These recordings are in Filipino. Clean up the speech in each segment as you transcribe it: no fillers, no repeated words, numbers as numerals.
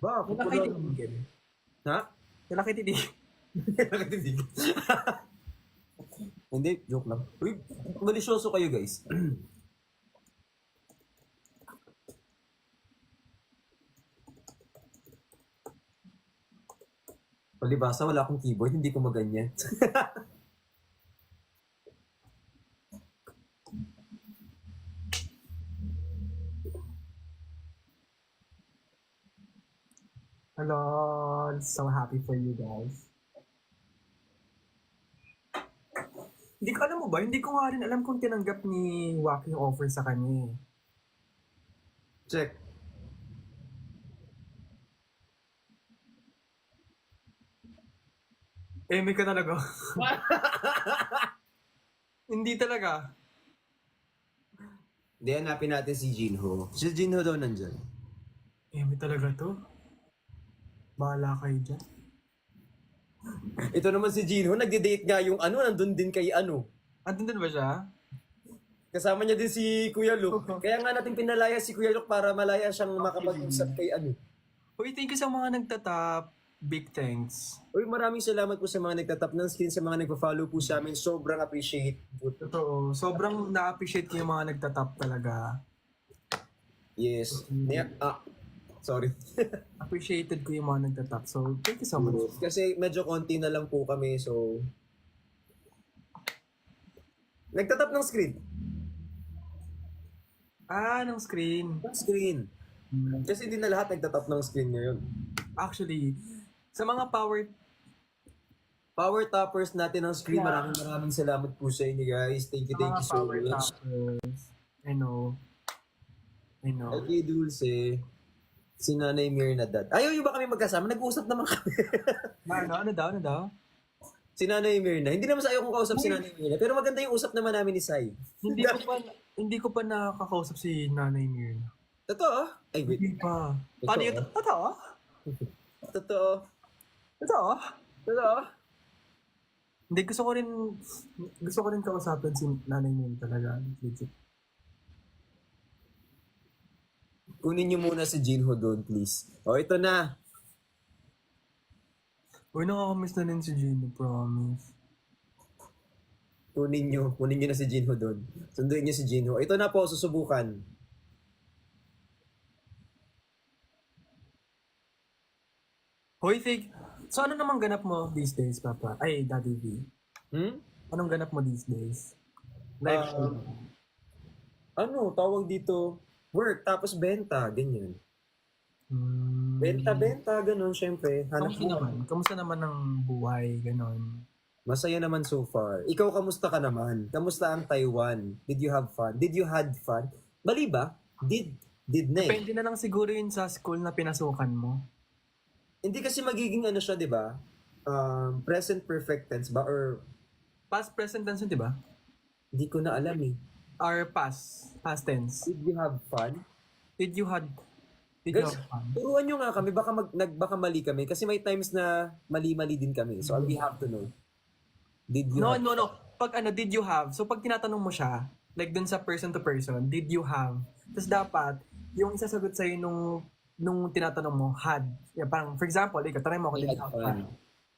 Bakit? Lalaki Wala naman. titigil. Ha? Lalaki titigil. Nakatitig. Hindi, joke lang. Uy, malisyoso kayo guys. Palibasa, wala akong keyboard, hindi ko maganyan. Hello, so happy for you guys. Hindi ko alam mo ba, hindi ko nga rin alam kung tinanggap ni Waki yung offer sa kanya eh. Check. Eme ka talaga. Hindi talaga. Hindi, hanapin natin si Jinho. Si Jinho daw nandyan. Eme talaga to. Bahala kayo dyan. Ito naman si Jinho, nagde-date nga yung ano, nandun din kay ano. Andun din ba siya? Kasama niya din si Kuya Luke. Kaya nga natin pinalaya si Kuya Luke para malaya siyang makapag-usap kay ano. Uy, thank you sa mga nagtatap. Big thanks. Uy, maraming salamat po sa mga nagtatap ng screen, sa mga nagpa-follow po sa amin. Sobrang appreciate po. Totoo. Sobrang na-appreciate ko yung mga nagtatap talaga. Yes. Sorry. Appreciated ko yung mga nagtatap. So, thank you so much. Kasi medyo konti na lang po kami, so... Nagtatap ng screen. Ah, ng screen. Ng screen. Kasi hindi na lahat nagtatap ng screen ngayon. Actually, sa mga Power toppers natin ng screen, Yeah. maraming salamat po sa inyo guys. Thank you so power much. tappers, I know. Okay, Dulce. Si Nanay Mirna Dad. Ayaw yung ba kami magkasama? Nag-uusap naman kami. Ano daw? Si Nanay Mirna. Hindi naman sa ayaw kong kausap si Nanay Mirna. Pero maganda yung usap naman namin ni Sai. Hindi ko pa nakakausap si Nanay Mirna. Totoo? Ay, wait. Hindi pa. Paano yun? Totoo? Totoo. Totoo? Totoo? Hindi, gusto ko rin kausapin si Nanay Mirna talaga. Legit. Kunin niyo muna si Jinho doon, please. O, ito na. Uy, nakakamiss na rin si Gino, promise. Kunin niyo na si Jinho doon. Sunduin niyo si Jinho. Ito na po, susubukan. Hoy, Fig. So, ano namang ganap mo these days, Papa? Ay, Daddy V. Anong ganap mo these days? Live show. Ano, tawag dito, work, tapos benta, ganyan. Benta, ganun, syempre. Hanap Kamusta naman? Kamusta naman ang buhay, ganon? Masaya naman so far. Ikaw, kamusta ka naman? Kamusta ang Taiwan? Did you have fun? Did you had fun? Mali ba? Did na eh. Depende na lang siguro yun sa school na pinasukan mo. Hindi kasi magiging ano siya, di ba? Present perfect tense ba? Or Past, present tense yun, di ba? hindi ko na alam eh. Or past tense. Did you have fun? Did you have Guys, fun? turuan nyo nga kami. Baka mali kami. Kasi may times na mali-mali din kami. So, we have to know. Did you No. have... Pag ano, did you have? So, pag tinatanong mo siya, like dun sa person to person, did you have? Tapos dapat, yung isasagot sa'yo nung tinatanong mo, had. Yeah, parang, for example, ikaw, tanong mo ako, I did had you have fun. fun?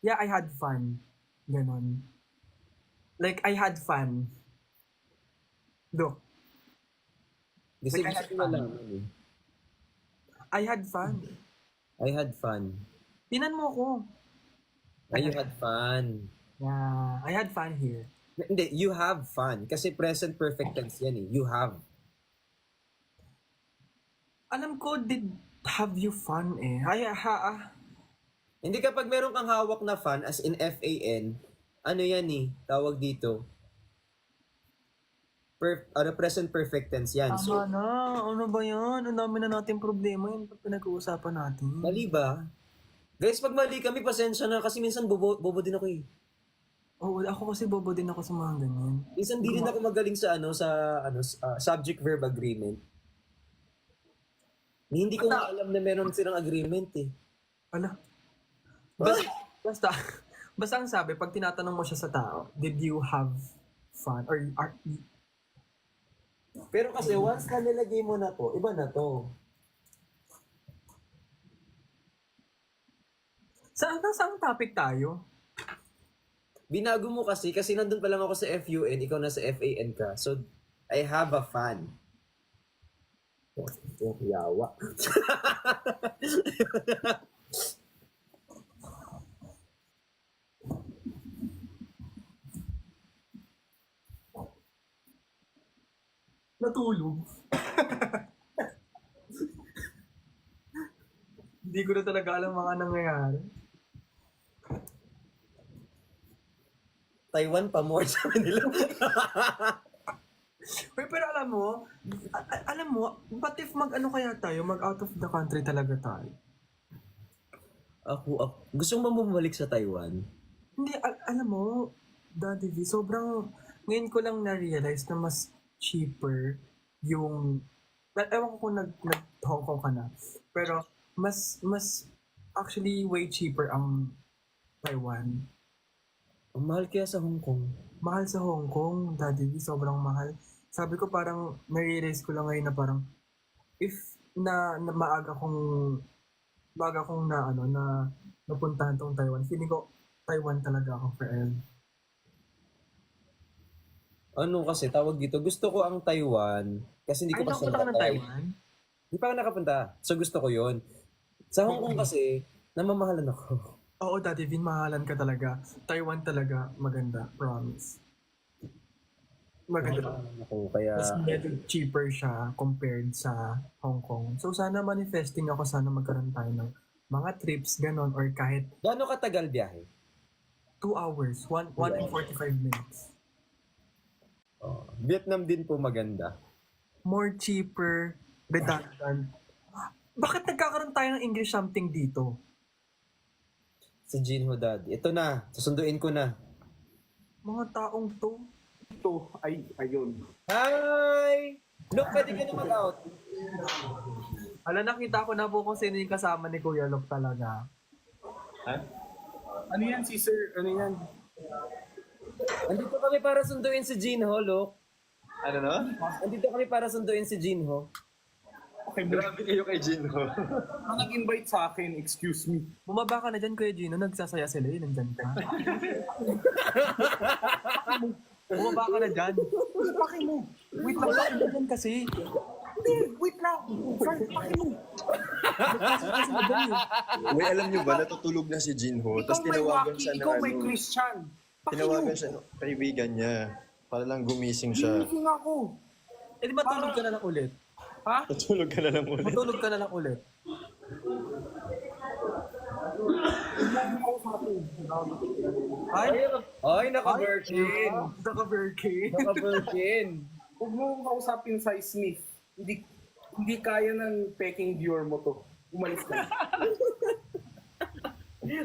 Yeah, I had fun. Ganon. Like, I had fun. Do. Kasi Like, I gusto had ko fun. malaman eh. I had fun. I had fun. Tinan mo ko. You had fun. Yeah, I had fun here. Hindi, you have fun. Kasi present perfect tense yan eh. You have. Alam ko, did have you fun eh. Hindi kapag meron kang hawak na fun, as in F-A-N, ano yan eh, tawag dito. Present perfect tense yan. So, Tama na. Ano ba yan? Ang dami na natin problema yun. Pinag-uusapan natin. mali ba? Guys, pag mali kami, pasensya na kasi minsan bobo din ako eh. Oo, ako kasi bobo din ako sa mga ganyan. Minsan di rin ako magaling sa subject verb agreement. Hindi ko nga alam na meron silang agreement eh. Ala. Basta, basta ang sabi, pag tinatanong mo siya sa tao, did you have fun? Or Pero kasi once na nilagay mo na to, iba na to. Saan topic tayo? Binago mo kasi nandun pa lang ako sa FUN, ikaw nasa FAN ka. So, I have a fan. Oh, yawa. Natulog. Hindi ko na talaga alam mga nangyayari. Taiwan pa more sa Manila. Uy, pero alam mo, what if mag-ano kaya tayo, mag-out of the country talaga tayo? ako, gusto mo bumalik sa Taiwan? Hindi, alam mo, Daddy V, sobrang, ngayon ko lang na-realize na mas cheaper yung, ewan ko kung nag-Hong Kong ka na, pero mas actually way cheaper ang Taiwan. Ang mahal kaya sa Hong Kong. Mahal sa Hong Kong, Daddy V, sobrang mahal. Sabi ko parang, na-realize ko lang ngayon na parang, if maaga kong napuntahan tong Taiwan, feeling ko, Taiwan talaga ako forever. Ano kasi, tawag dito, gusto ko ang Taiwan kasi hindi ko pa siya nakapunta ka ng nakatry. Taiwan? Hindi pa ako nakapunta. So gusto ko yon. Sa Hong Kong kasi, namamahalan ako. Oo, Daddy Vin, mahalan ka talaga. Taiwan talaga, maganda, promise. Maganda. Ako, kaya... Mas medyo cheaper siya compared sa Hong Kong. So sana manifesting ako, sana magkaroon tayo ng mga trips, ganon, or kahit Gaano katagal biyahe? 2 hours, 1 and 45 minutes. Vietnam din po maganda. More cheaper, redundant. Bakit nagkakaroon tayo ng English something dito? Sa Jinho Dad. Ito na, susunduin ko na. Mga taong to. Ito ay ayun. Hi! Look, pwede ka na mag-out. Nakita ko na po kung sino yung kasama ni Kuya Lok talaga. Ha? Ano yan si Sir? Ano yan? Andito kami para sunduin si Jinho, look. Ano no? Andito kami para sunduin si Jinho. Okay, grabe kayo kay Jinho. Ang nag-invite sa akin, excuse me. Bumaba ka na dyan, Kuya Gino. Nagsasaya sila eh. Nandyan ka. Bumaba ka na dyan. Paki mo. Wait lang, bakit na dyan kasi? Hindi, wait lang. Frank, paki mo. Nagsasaya sila dyan eh. Uy, alam niyo ba, natutulog na si Jinho. Tapos Ikaw may tinawagan waki, siya ng ikaw may ano, Christian. Paki mo. tinawagan siya ng kaibigan niya. Para lang gumising siya. Gising ako. Eh di matulog ka na lang ulit. Ha? Natulog ka na lang ulit. Matulog ka na lang ulit. Ay, Ay, naka-virgin. naka-virgin. Naka-virgin. Huwag mo akong kausapin sa Smith. Hindi kaya ng peking viewer mo to. Umalis ka na.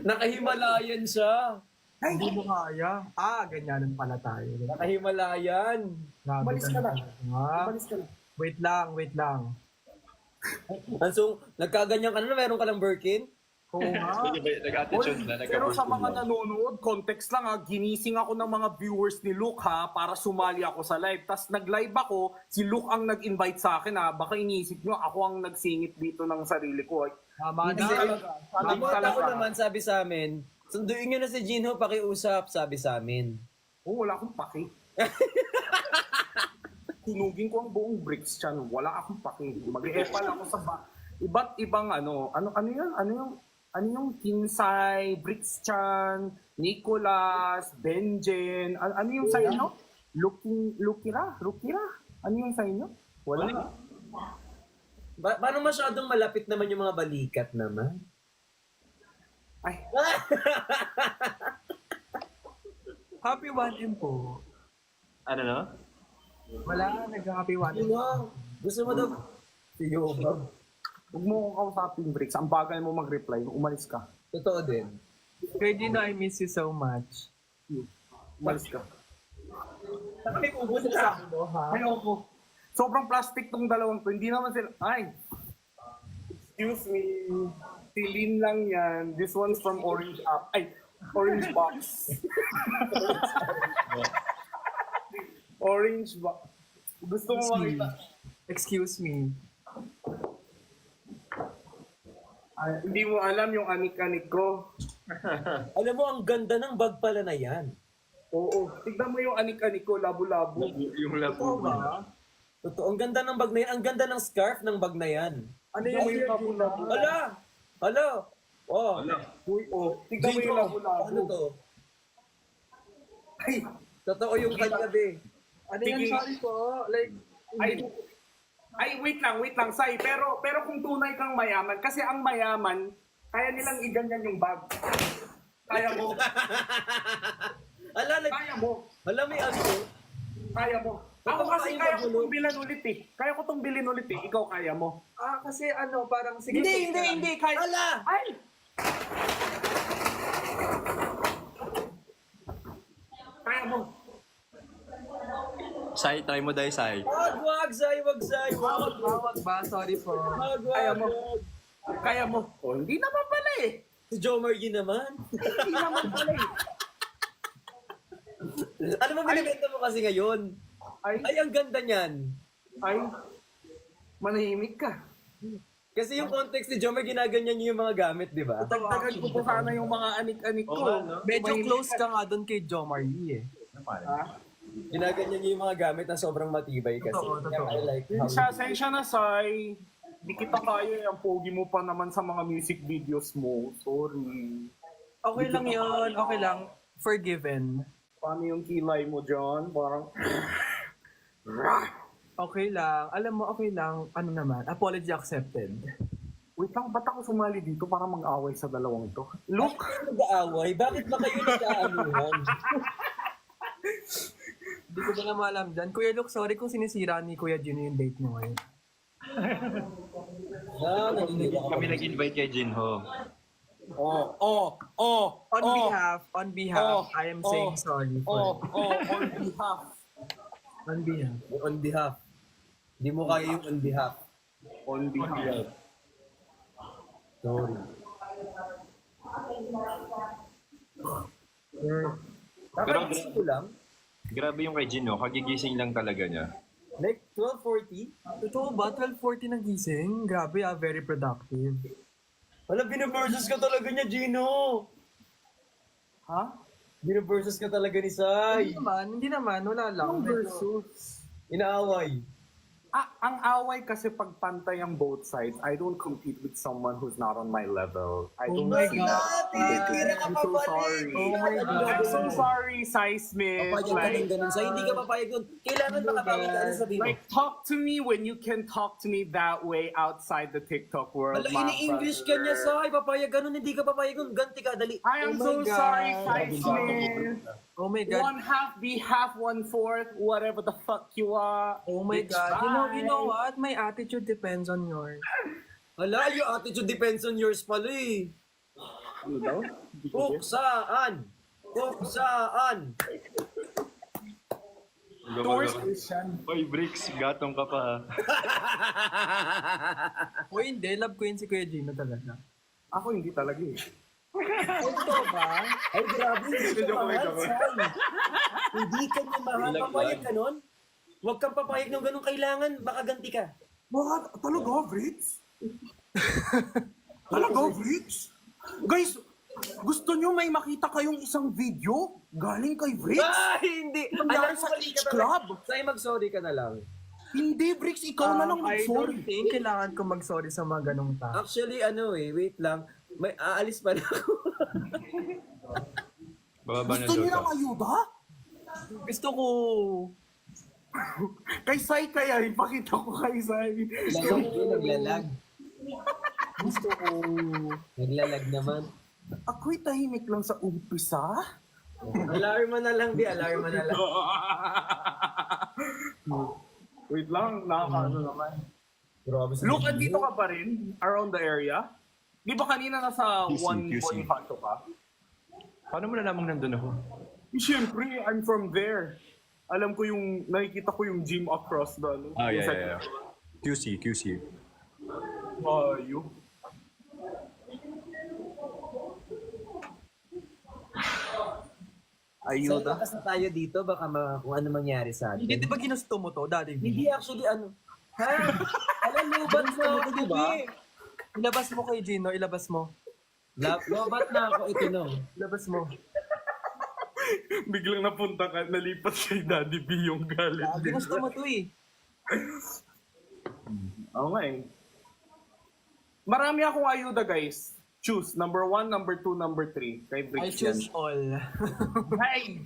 Naka-Himalayan siya. Hindi mo kaya. Ganyanan pala tayo. Naka-Himalayan. Grabe Umalis ka na. nga. Umalis ka na. Wait lang. So, nagkaganyan ka na, meron ka ng Birkin? Oo nga. Nag-attitude na, Pero sa mga nanonood, context lang ha, ginising ako ng mga viewers ni Luke ha, para sumali ako sa live. Tapos nag-live ako, si Luke ang nag-invite sa akin ha. Baka iniisip nyo, ako ang nagsingit dito ng sarili ko. Tama Hindi na. talaga. Sabi Ang mga tao talaga. naman, sabi sa amin, sunduin nyo na si Jinho, pakiusap, sabi sa amin. Oh, wala akong paki. Tunugin ko ang buong bricks chan. Wala akong paki. Mag-epal ako sa iba't ibang ano yung Kinsay, Bricks Chan, Nicholas, Benjen, ano yung sa inyo? Lukira? Ano yung sa inyo? Wala. Paano masyadong malapit naman yung mga balikat naman? Ay, Happy 1M po. Ano no? Wala, nag-happy 1M. Gusto mo daw? Siyo ba? huwag mo akong kausapin, Bricks. Ang bagal mo mag-reply. Umalis ka. Totoo din. Kuya Gino, I miss you so much. Umalis ka. Bakit ubos sa akin, no, ha? Ayoko. Sobrang plastic tong dalawang to. Hindi naman sila... Ay! Excuse me. Silin lang yan. This one's from Orange App. Ay! Orange Box. Orange Box. Gusto mo makita? Excuse me. Ay, hindi mo alam yung anik-anik ko. Alam mo, ang ganda ng bag pala na yan. Oo. Tignan mo yung anik-anik ko, labo-labo. Yung Oo labo. ba? Totoo, ang ganda ng bag na yan. Ang ganda ng scarf ng bag na yan. Ano Tignan mo yung yung labo-labo. Hala! Hala! Oh. Uy, tignan mo Gino, yung labo-labo. ano to? Ay, Totoo yung kanya, be. Ano yan? Sige. Sorry po. Like, ay, wait lang, Sai. Pero kung tunay kang mayaman, kasi ang mayaman, kaya nilang iganyan yung bag. Kaya mo. Hala, Kaya mo. hala, may ano. Kaya mo. Ako kasi Kaya kaya ko magulo. itong bilhin ulit eh. Kaya ko itong bilhin ulit eh. Ikaw kaya mo. kasi ano, parang sige. Hindi. Kaya... Hala! Ay! Kaya mo. Sai, try mo dahil Sai. Wag, Zay, wag, Zay. Wag, Bawag ba? Sorry po. wag, Kaya mo. wag. Kaya mo. Hindi naman pala eh. Si Joe Margie naman. Hindi naman pala eh. Ano mo binibenta mo kasi ngayon? Ay, Ay, ang ganda niyan. ay. Manahimik ka. Kasi yung context ni Joe Margie, ginaganyan niyo yung mga gamit, di ba? Dagdagan ko po sana yung mga anik-anik ko. Medyo Manahimik close ka. ka nga doon kay Jo Marie eh. Ha? Ginaganyan niyo yung mga gamit na sobrang matibay kasi. Totoo, totoo. I like Yun how siya, sensya na, Sai. Di kita kaya, ang pogi mo pa naman sa mga music videos mo. Sorry. Okay lang yun. Okay lang. Forgiven. Paano yung kilay mo dyan? Parang... Okay lang. Alam mo, okay lang. Ano naman, apology accepted. Wait lang, ba't ako sumali dito para mag-away sa dalawang to? Look! kayo nag-aaway. Bakit ba kayo nag-aanuhan? Hindi ko ba na maalam dyan. Kuya Luke, sorry kung sinisira ni Kuya Gino yung date mo ngayon. Naninig ako. Kami nag-invite kay Jinho. On behalf, I am saying sorry for on behalf. on behalf. On behalf. Hindi mo kaya yung on behalf. On behalf. Sorry. Pero Kakagising ko lang. grabe yung kay Jinho, kagigising lang talaga niya. Like 12:40. Totoo ba? 12:40 na gising? Grabe very productive. Wala, binaversus ka talaga niya, Gino. Ha? Binaversus ka talaga ni Sai. Hindi naman. Wala lang. Versus. Inaaway. Ang away kasi pag pantay ang both sides, I don't compete with someone who's not on my level. I don't my see God. that. Tinitira ka I'm pa so balik. sorry. Oh my God. I'm so sorry, Sai Smith. Papayag ka ng ganun. Sai, hindi ka papayag dun. Kailangan makabawi ka na sabihin mo. Like, talk to me when you can talk to me that way outside the TikTok world. Wala, my ini-English ka niya, brother. Sai. Papayag ganun, hindi ka papayag nun. Ganti ka, dali. I am Oh my so God. sorry, Sai Smith. Oh my God. 1/2 be half, 1/4, whatever the fuck you are. Oh my It's God. You know fine. what? My attitude depends on yours. Hala, yung attitude depends on yours pala eh. Ano daw? Kuksaan! Kuksaan! Tourist Christian. Oy, Bricks, gatong ka pa ha. O hindi, love ko yun si Kuya Gino talaga. Ako hindi talaga eh. Totoo ba? Ay, grabe. Hindi ka mahal, Sai. Hindi ka niya mahal. Papayag ka nun? Huwag kang papayag ng ganun. Kailangan, baka ganti ka. What? Talaga, Bricks? Talaga, Bricks? Guys, gusto nyo may makita kayong isang video galing kay Bricks? Ay, hindi. Nangyari Alam mo, sa mali H ka Club. talaga. Sai, mag-sorry ka na lang. Hindi, Bricks, ikaw na lang I mag-sorry. don't think kailangan ko mag-sorry sa mga ganong tao. Actually, wait lang. May aalis pa na ako. Bababa na Gusto daw nyo siya. ng ayuda? Gusto ko... Kay Sai kaya, ipakita ko kay Sai. Naglalag. Gusto ko... Naglalag naman. Ako'y tahimik lang sa umpisa. Alarma na lang, di. Alarma na lang. Wait lang, nakakaano naman. Grabe sa Look, andito ka pa rin? Around the area? Di ba kanina nasa QC. 1.5 ka? Paano mo nalamang nandun ako? Siyempre, I'm from there. Alam ko yung, nakikita ko yung gym across the, Ah, yung yeah. QC. Ayo. Sa Ayuda. lakas na tayo dito, baka kung ano mangyari sa atin. Hindi, di ba ginusto mo to, Daddy? Hindi actually ha? Alam mo, ba't mo ako, Diba? diba? Ilabas mo kay Gino, ilabas mo. Lobat na ako ito no. Labas mo. Biglang napunta ka, nalipat kay Daddy B yung galit. Ginusto mo to eh. Oo nga eh. Marami akong ayuda guys. Choose. Number 1, number 2, number 3. Kay I Bricks choose yan. all. Hey!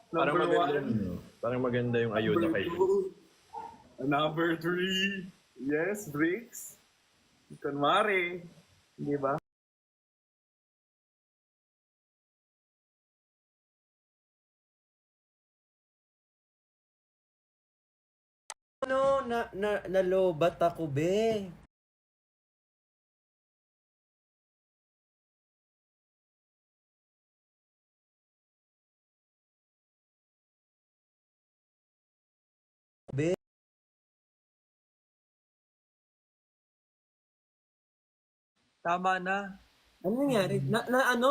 Parang Number maganda, 1. parang maganda yung ayuda Number kay 2. Number 3. Yes, Bricks. Kunwari. Di ba? Ano, nalobat ako, be. Be. Tama na. Ano nangyari? Ano?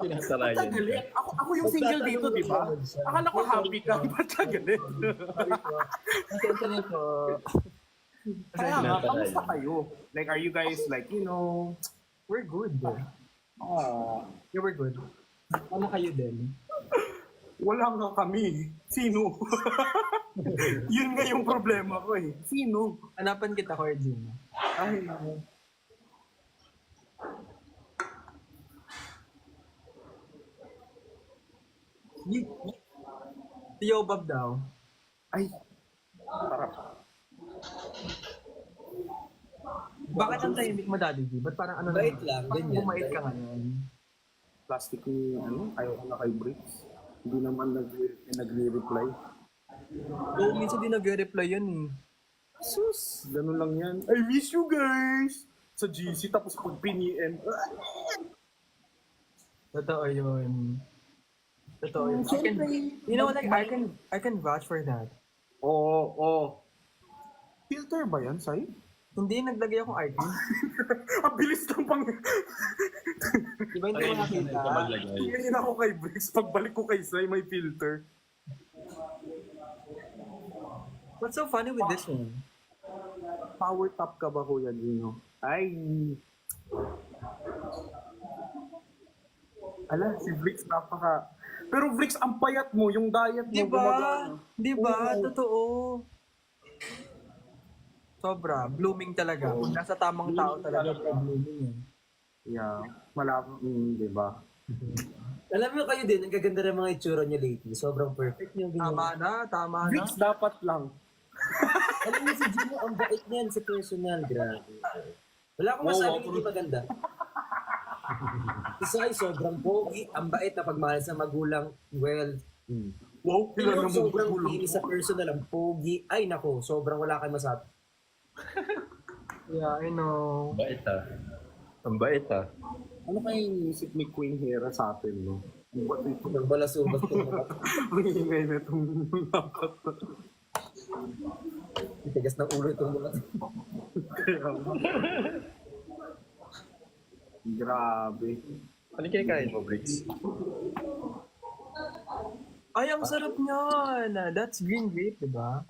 Pinasarayan Ba't ka galit? Ako yung single dito, di ba? Akala ko happy ka. Ba't ka galit? Pasensya na po. Kaya nga, kamusta kayo? Like, are you guys like, We're good. oh, Yeah, we're good. Ano kayo din? wala nga kami. Sino? Yun nga yung problema ko eh. Sino? Hanapan kita, Cordina. Ay, nako. Tio Bob daw. Ay, sarap. Bakit ang tahimik mo, Daddy G? Ba't parang ano Bait naman? lang, Parang ganyan. bumait ka ngayon. Plastic ni, ayaw ko na kay Bricks. Hindi naman nagre-reply. Oo, minsan din nag-reply yan eh. Sus, ganun lang yan. I miss you guys! Sa GC, tapos pag piniem, Totoo yun. Totoo yun. You know, like, I can vouch for that. oo. Filter ba yan, Sai? Hindi, naglagay akong icon. Ang bilis ng pang... Diba hindi mo nakita? maglagay. Tingin ako kay Bricks, pagbalik ko kay Sai, may filter. What's so funny with this one? Power top ka ba, Kuya Gino? Ay! Ala, si Bricks napaka... Pero Bricks, ang payat mo, yung diet mo, Diba? gumagana. Diba? Oo. Totoo. Sobra. Blooming talaga. Kung nasa tamang tao talaga, blooming eh. Yeah, diba? Alam mo kayo din, ang gaganda ng mga itsura niya lately. Sobrang perfect niyo. Tama na, tama na. Bricks dapat lang. Alam mo si Gino, ang bait niyan sa personal. Grabe. Wala akong masabing hindi maganda. Isa ay sobrang pogi, ang bait na pagmahal sa magulang. Well, Wow, Pero kilala mo sobrang gulo. kinis sa personal, ang pogi. Ay nako, sobrang wala kayong masabi. Yeah, I know. Bait ah. Ang bait ah. Ano kaya iniisip ni Queen Hera sa atin, no? Ba't ito? Nagbalasubas ko. Ang ingay na itong dapat. Itigas ng ulo itong mga. Kaya nga. Grabe. Ano kinakain mo, Briggs? Ay, ang sarap niyan. That's green grape, diba?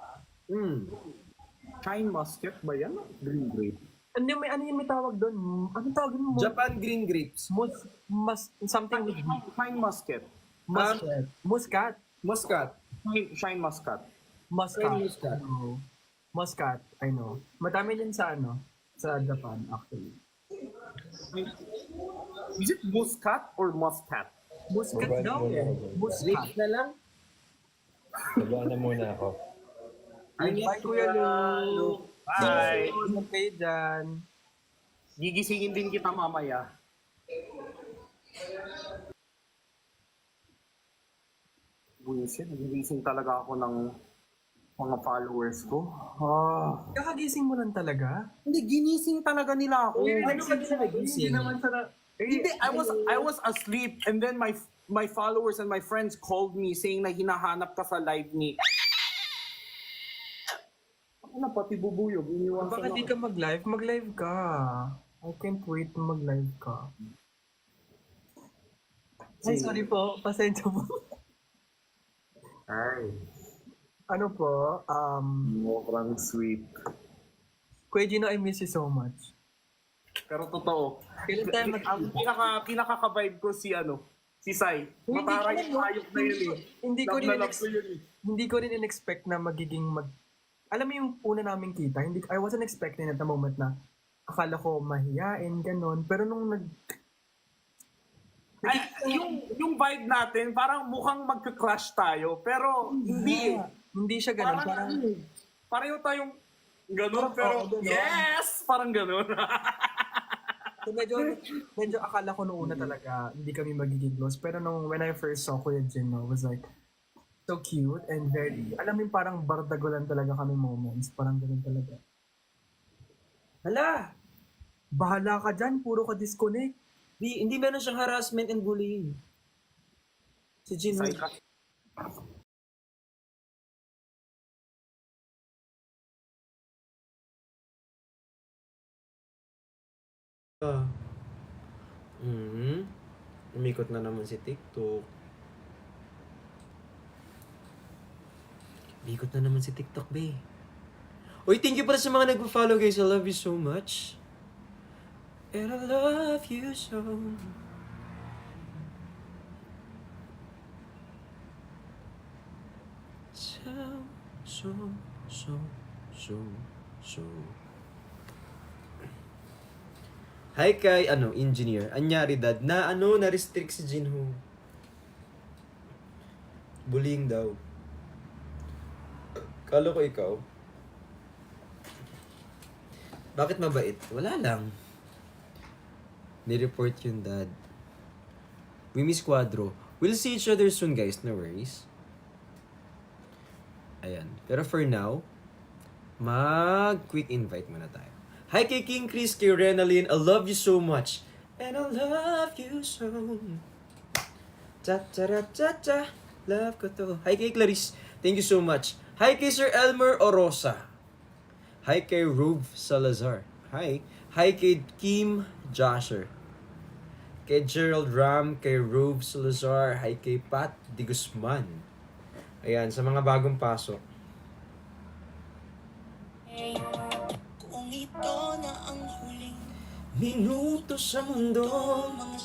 Shine musket ba yan? Green grape. Hindi, may ano yun may tawag doon? Anong tawag yun? Japan green grapes. Something with Shine musket. muscat. Muscat. Muscat. Shine muscat. Muscat. Muscat. I know. Muscat, I know. Madami din sa ano, sa Japan actually. Is it muscat or muscat? Muscat Bye-bye daw muna eh. ako. Muscat. Grapes na lang. Sabahan na muna ako. Bye, Kuya Lu. Bye! Ingat kayo dyan. Gigisingin din kita mamaya. Nagigising talaga ako ng mga followers ko. Kakagising mo lang talaga? Hindi, ginising talaga nila ako. Ano ka din nagising? Hindi, I was asleep and then my followers and my friends called me saying na hinahanap ka sa live ni... Ako na pati bubuyog, iniwan Bakit di ka mag-live? Mag-live ka. I can't wait na mag-live ka. Ay, sorry po. Pasensya po. Ay, Ano po? sobrang sweet. Kuya Gino, I miss you so much. Pero totoo. Kailan tayo Ang pinaka-vibe ko si Sai. Hindi Matara ko yung rin, hayop na yun eh. Hindi ko Love rin na love ko yun eh. hindi ko rin in-expect na magiging alam mo yung una namin kita, I wasn't expecting at the moment na akala ko mahiyain, ganun. Pero nung Ay, yung vibe natin, parang mukhang magka-clash tayo. Pero hindi eh. hindi siya ganun. Parang, Pareho tayong ganun, pero ganun. yes! Parang ganun. so medyo akala ko noong una talaga hindi kami magiging close. Pero when I first saw Kuya Gino, was like, so cute and very, alam mo yung parang bardagulan talaga kami moments. Parang ganun talaga. Hala! Bahala ka dyan, puro ka disconnect. Hindi meron siyang harassment and bullying. Si Jinho. Sai ka. Umikot na naman si TikTok. Umikot na naman si TikTok, be. Uy, thank you pala sa mga nagpo-follow, guys. I love you so much. And I love you so. So. Hi kay, engineer. Anyari dad, na-restrict si Jinho. Bullying daw. Kala ko ikaw. Bakit mabait? Wala lang. Ni-report yung dad. We miss Quadro. We'll see each other soon, guys. No worries. Ayan. Pero for now, mag-quick invite muna tayo. Hi kay King Chris, kay Renaline. I love you so much. And I love you so. Cha-cha-ra-cha-cha. Love ko to. Hi kay Clarice. Thank you so much. Hi kay Sir Elmer Orosa. Hi kay Rube Salazar. Hi. Hi kay Kim Josher. Kay Gerald Ram, kay Rube Salazar. Hi kay Pat Di Guzman. Ayan, sa mga bagong pasok. Kung ito na ang huling Minuto sa mundo. mga